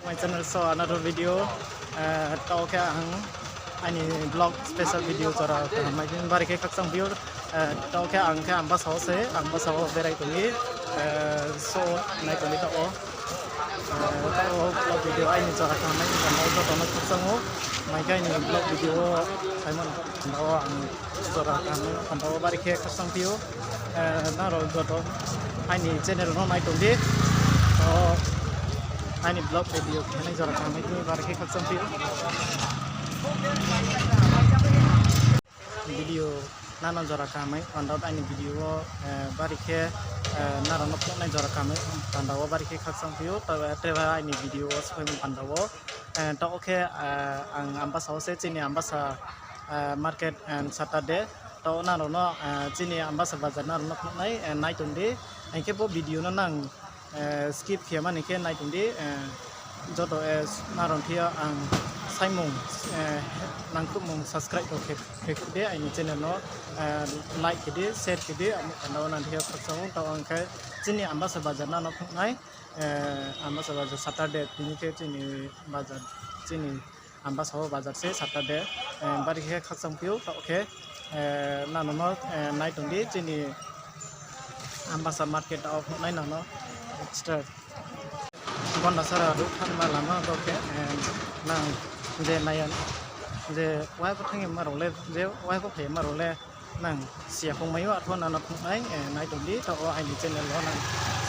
My channel saw another video talk ang ani blog special video chara mai din bari ke kaksang view talk ang ke ambas house berai tuni so nai tuni to blog video ai ni chara mai kan mai to na kaksang ho mai kai ni blog video ai mon bawa ang chara kan bawa bari ke kaksang view na ro to ai ni channel no nai tuni ani blog video kene jara kami ni barke khaksam video nana jara kami pandau ani video barke nara nokno nai jara kami pandau barke khaksam pio teba ani video soi pandau ta oke ang ambas house chini ambas market and saturday to naro no chini ambas bazar naro nokno nai tundi anke bo video no nang skip kiaman ni ke nai tundi joto naron thia ang saimung nangtumung subscribe to ke de ai channel no like ke de share ke de ando nan thia khasang to ang ke chini ambasa bazar na no nai ambasa bazar saturday tini ke chini bazar chini ambasa bazar se saturday bari ke khasang pio to ke na no nai tundi chini ambasa market of nai na no start kon nasara rukhan malama doke nang je nayan je wai pa thangi marole je wai pa phe marole nang sia khong mayu athon na phung nai nai tumdi to ai ni channel lo nang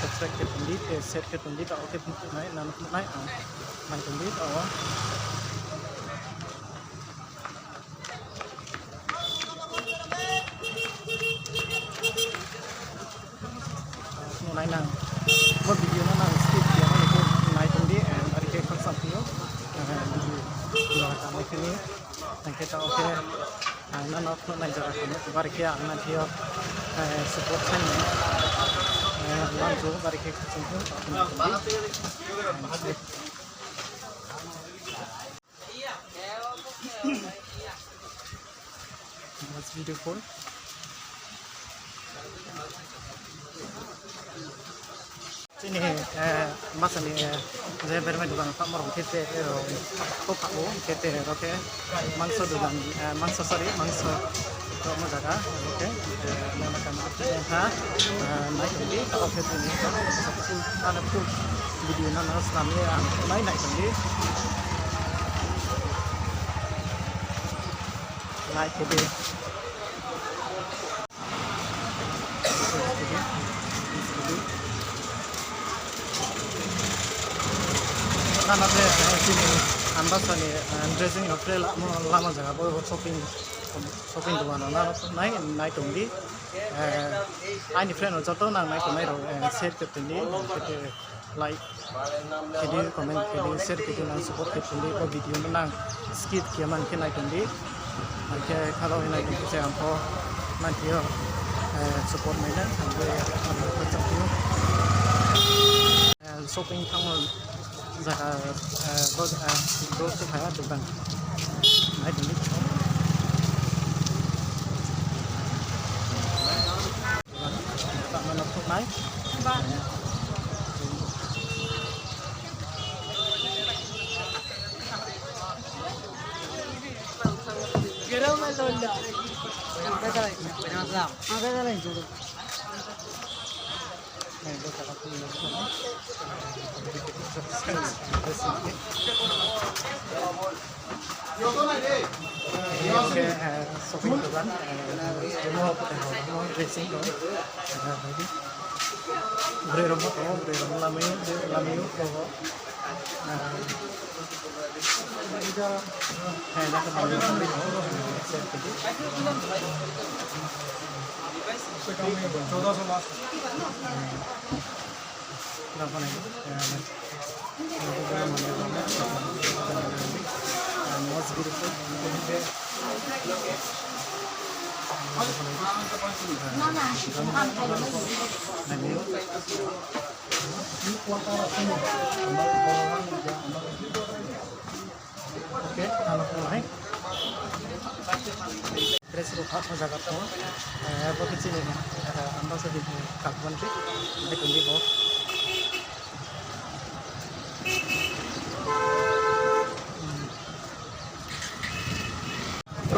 subscribe ke tumdi share ke tumdi to ke phung nai na phung nai nai tumdi to nai nang buat video na nang skip ya ni ko nai tumdi bari ke khaksam pio video kami kini nang kita oke na no nai jara kami bari ke ang na thio support kan langsung bari ke khaksam pio that's beautiful. Sini masa ni saya bermain dengan Pak Marung kita ko Pak O kita oke mangso dengan mangso to majaga oke nama kami ha naik ini oke ini satu ada full video nana selama naik ini naik ini nana de sini ambasa ni dressing hotel lama jaga bo shopping duan na nai tumdi ani friend joto nang nai komai ro share ke tundi ke like ke comment ke share ke nang support ke tundi ko video nang skip kiaman ke nai tumdi ke kalau nai ke se ampo nanti support mai na sampai shopping kamu jaga bos tu kaya dukan naik ini tak menentu naik gerau melonda apa kali jodoh shopping dukan dressing do beri rumah lamiu ko ida dah kembali oke kalau mulai dress rupa jaga to bagi sini amba sedih kapan sih di kundi bo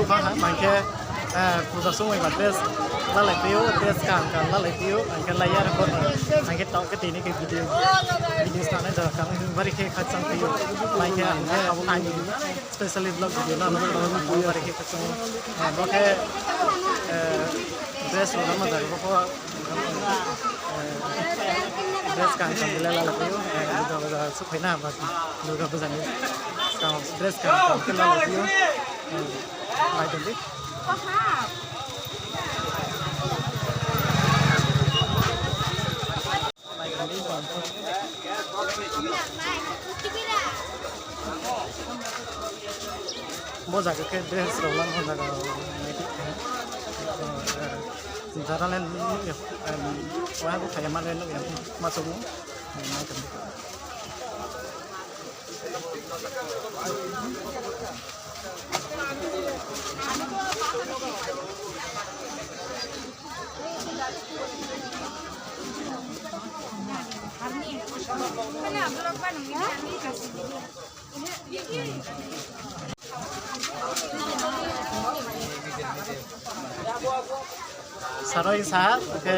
tu phá hả mà cái phụ gia sung mà dress là lại phiếu dress càng là lại phiếu anh cái layer con anh cái tao cái tin cái video start này giờ càng very cái khách sang phiếu lại cái anh specially vlog video là nó very cái khách sang đó cái dress nó mà giờ có dress càng là phiếu bây giờ sức khỏe nào và bây giờ này dress càng cái là phiếu lại từng biết mua giá cái dress đầu lăng hơn là này thì giá lên nhiều quá cũng phải mang lên nữa mà sống nói cần Sarai sah, ke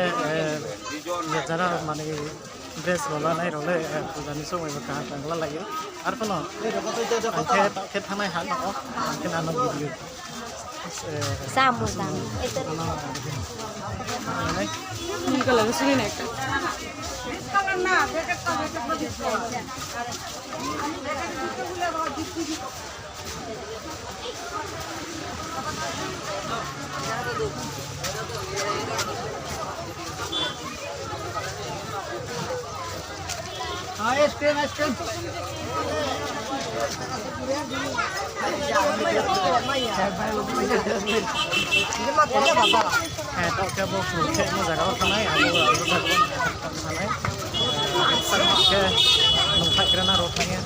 jara mana dress rola nai rola, jadi semua berkah tanggal lagi. Apa no? Ke tanah hal no, ke nano video. Sama. Ini kalau sini nek. Es krim. Tao ke bo fruit ke mo jaga ko nai alu sanai sama ke nungkai kerana rotanya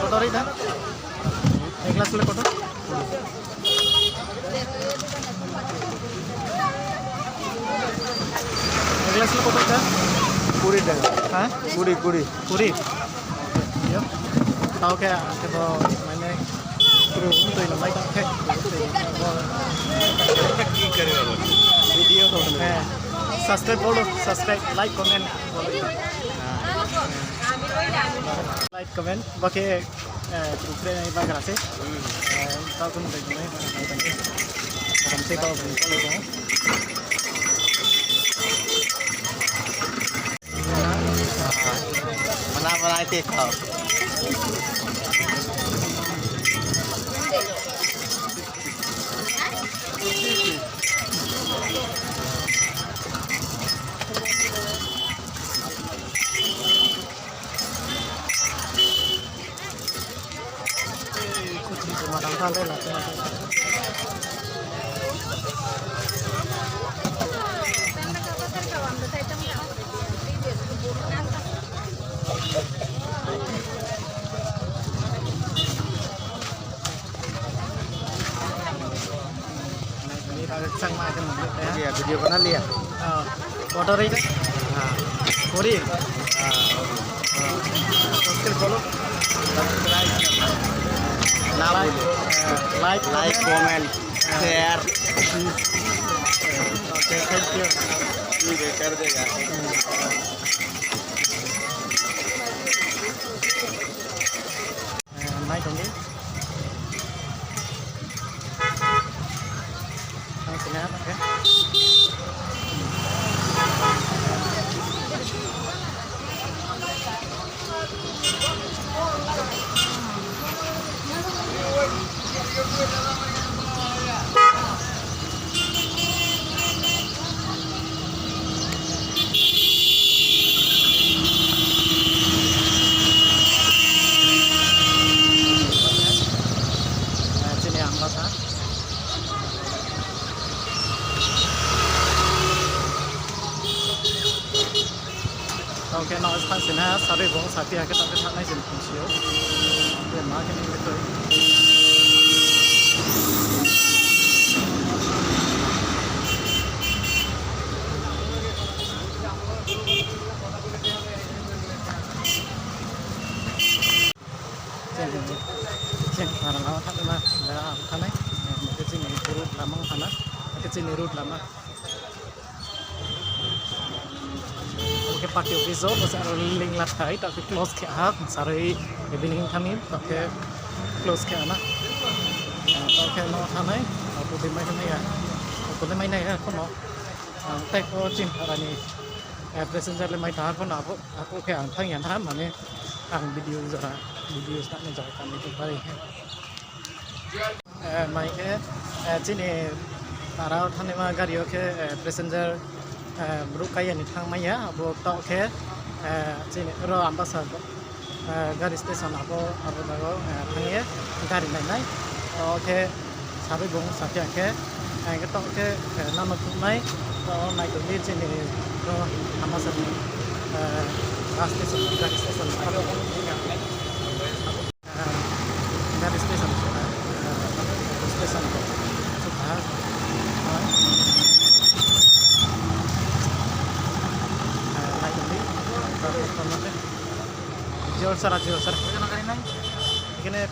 kotori dah kelas boleh kotor kelas boleh kotor dah Kuri dah. hah kuri ya tao ke bo mana kuru untuk nama itu ke video tu subscribe like comment like comment bagai grup ini bagai rasa tahu kan begini orang sih tahu begini Mana itu kau? Madang kali lah. Ini agak sang macam ni. Iya, video pernah lihat. Motor ini. Kuri. Subscribe follow. Like, comment, share. Okay, thank you. ठीक है कर देगा Mai dong ni. Snap, okay. Sini angkat ha. Okay, now it's time to sorry, wrong side. I get up nice and conceal. The marketing method. Thank you. ceng para lawan tak lama dah aku kanai mereka ceng ni root lama kana mereka ceng ni root lama oke pakai viso pas ada link latai tapi close ke hak sari evening kami pakai close ke anak oke no kanai aku di mana ya aku no tak aku ceng para ni presenter le mai tar pun aku ke antang yang ham mana ang video nak menjadi kami tu balik mai ke sini para thane ma gari ke passenger berukaya ni thang maya abo tak ke sini ro ambasad gari station abo dago thang gari nai oke sabe bong sakya ke ke tak ke nama tu mai to nai tu ni sini ro ambasad gas station gari station dari station sudah naik ini baru konotnya jual sara ini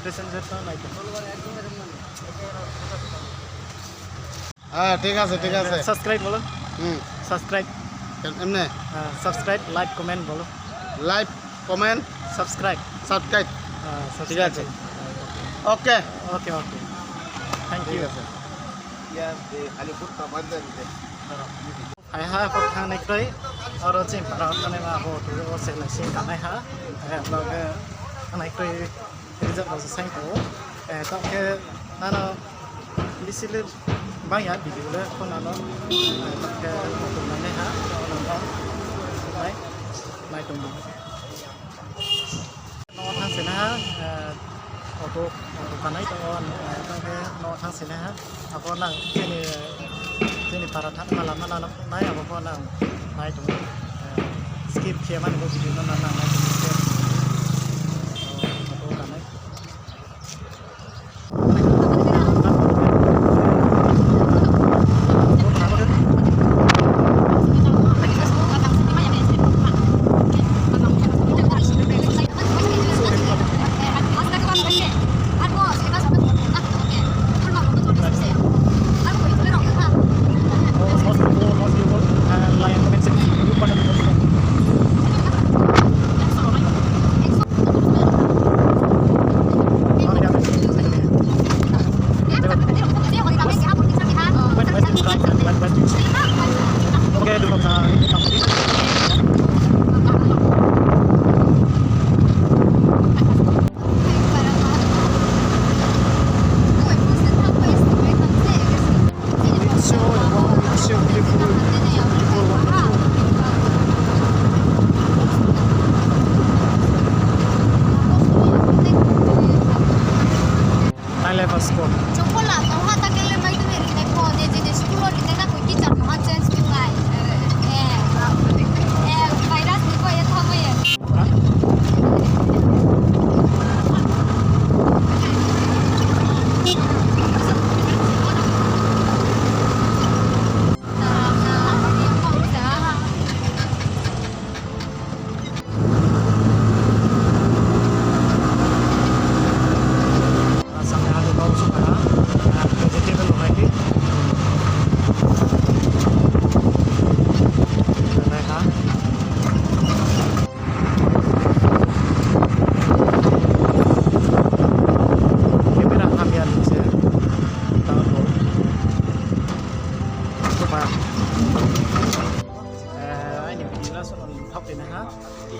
passenger tuh naik ঠিক আছে subscribe bolo subscribe এমনে subscribe like comment bolo like comment subscribe subscribe ঠিক আছে ওকে okay thank you খালি ফুটটা বাদ দেন ai ha có thang này đấy ở đó trên para thang này mà hồ thì nó sẽ là xin cả này ha và cái thang này đấy thì rất là xanh cổ tao cái nó đi xin lên bao nhiêu video đấy con nào nó cái tụi này ha nó đấy này tụi nó thang xin ha auto kan ấy tao cái nó thang xin ha apa nang ini para thak malam mana naik apa pun nang naik tu skip kiaman itu video nang naik skip apa kan naik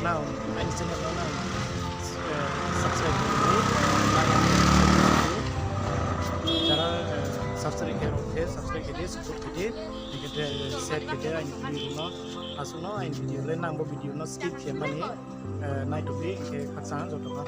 Now, anh channel đó là subscribe cái cara subscribe cái support cái share cái anh video nó asal nó anh video lên năng video nó skip khi mà này night to be cái phát sáng rồi đó